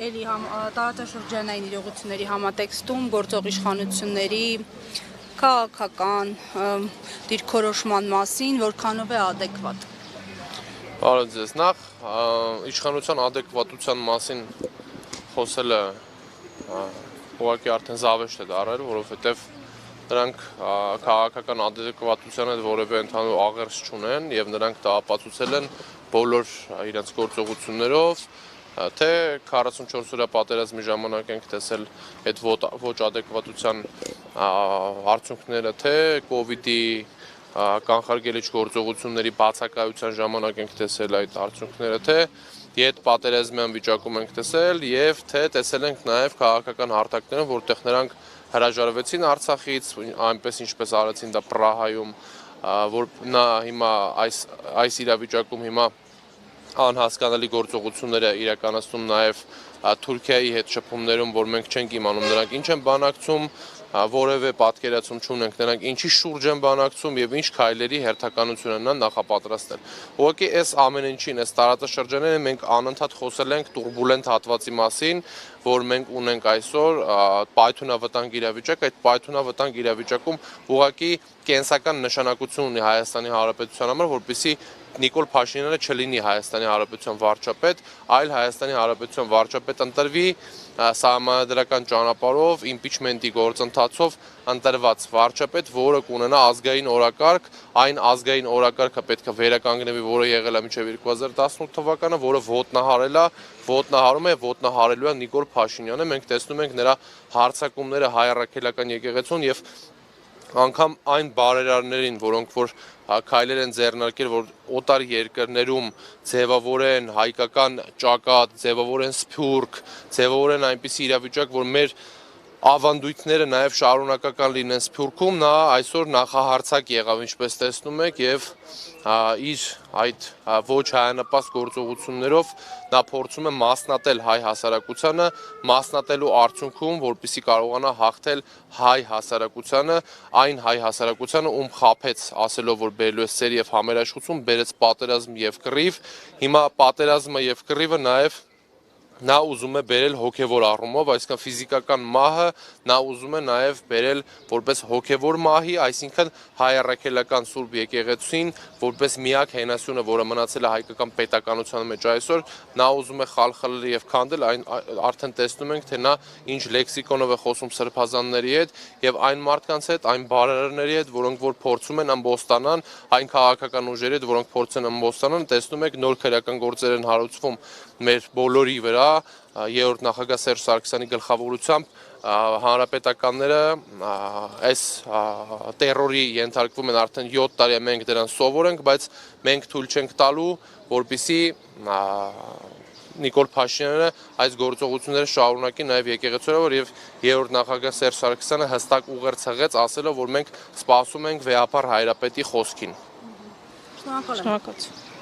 էլի տարածաշրջանային իրողությունների համատեքստում գործող իշխանությունների քաղաքական դիրքորոշման մասին որքանով է adekvat։ Բարև ձեզ, նախ իշխանության adekvatության մասին խոսելը ուղղակի արդեն զավեշտ է դարել, որովհետև նրանք քաղաքական adekvatության հետ որևէ ընդհանուր աղերս չունեն եւ նրանք դա ապացուցել են բոլոր իրենց գործողություններով, թե 44 օրյա պատերազմի ժամանակ ենք տեսել այդ ոչ adekvatության արդյունքները, թե կոവിഡ്ի կանխարգելիչ գործողությունների բացակայության ժամանակ ենք տեսել այդ արդյունքները, թե յետ պատերազմյան վիճակում ենք տեսել եւ թե տեսել ենք նաեւ քաղաքական հարթակները, որտեղ նրանք հրաժարվեցին Արցախից, այնպես ինչպես արեցին դա Պրահայում, որ նա հիմա այս իրավիճակում հիմա անհասկանալի գործողություններ է իրականացնում նաեւ Թուրքիայի հետ շփումներում, որ մենք չենք իմանում նրանք ինչ են բանակցում, որևէ պատկերացում չունենք նրանք ինչի շուրջ են բանակցում եւ ինչ քայլերի հերթականություն են նախապատրաստել։ Ուղղակի այս ամեն ինչին, այս տարածաշրջանները մենք անընդհատ խոսել ենք տուրբուլենտ հատվածի մասին, որ մենք ունենք այսօր պայթունավտանգ իրավիճակ, այդ պայթունավտանգ իրավիճակում ուղղակի կենսական նշանակություն ունի Հայաստանի Հանրապետության համար, որպեսզի Նիկոլ Փաշինյանը չլինի Հայաստանի Հանրապետության վարչապետ, այլ Հայաստանի Հանրապետության վարչապետ ընտրվի սահմանադրական ճանապարհով, իմպիչմենտի գործընթացով ընտրված վարչապետ, որը կունենա ազգային օրակարգ, այն ազգային օրակարգը պետք է վերականգնվի, որը եղել է մինչև 2018 թվականը, որը ոտնահարել է, ոտնահարում է, ոտնահարելու է Նիկոլ Փաշինյանը, մենք տեսնում ենք նրա հարձակումները հայ առաքելական եկեղեցուն եւ անգամ այն բարերարներին, որոնք որ քայլեր են ձեռնարկել, որ օտար երկրներում ձևավորեն հայկական ճակատ, ձևավորեն սփյուռք, ձևավորեն այնպիսի իրավիճակ, որ մեր ավանդույթները նաև շարունակական լինեն Սփյուռքում, նա այսօր նախահարցակ եղավ, ինչպես տեսնում եք, եւ իր այդ ոչ հայանպաստ գործողություններով նա փորձում է մասնատել հայ հասարակությանը, մասնատելու արդյունքում, որպեսզի կարողանա հաղթել հայ հասարակությանը, այն հայ հասարակությանը, ում խաբեց, ասելով, որ բերելու է սեր եւ համերաշխություն, բերեց պատերազմ եւ կռիվ, հիմա պատերազմը եւ կռիվը նաև նա ուզում է բերել հոգևոր առումով, այսինքն ֆիզիկական մահը նա ուզում է նաև բերել որպես հոգևոր մահի, այսինքն հայ առաքելական Սուրբ եկեղեցին, որպես միակ հենասյունը, որը մնացել է հայկական պետականության մեջ այսօր, նա ուզում է խալխլել եւ քանդել, արդեն տեսնում ենք, թե նա ինչ լեքսիկոնով է խոսում սրբազանների հետ եւ այն մարդկանց հետ, այն բարերարների հետ, որոնք որ փորձում են ամբոստանան, այն քաղաքական ուժերի հետ, որոնք փորձեն ամբոստանան, տեսնում եք նոր քրեական գործեր են հարուցվում մեր բոլորի վրա, երրորդ նախագահ Սերժ Սարգսյանի գլխավորությամբ հանրապետականները այս տերորի ենթարկվում են արդեն 7 տարի է մենք դրան սովոր ենք, բայց մենք թույլ չենք տալու, որպեսզի Նիկոլ Փաշինյանը այս գործողությունները շարունակի նաև եկեղեցիով եւ երրորդ նախագահ Սերժ Սարգսյանը հստակ ուղերձ հղեց, ասելով, որ մենք սպասում ենք վեհապար հայրապետի խոսքին։ Շնորհակալ եմ։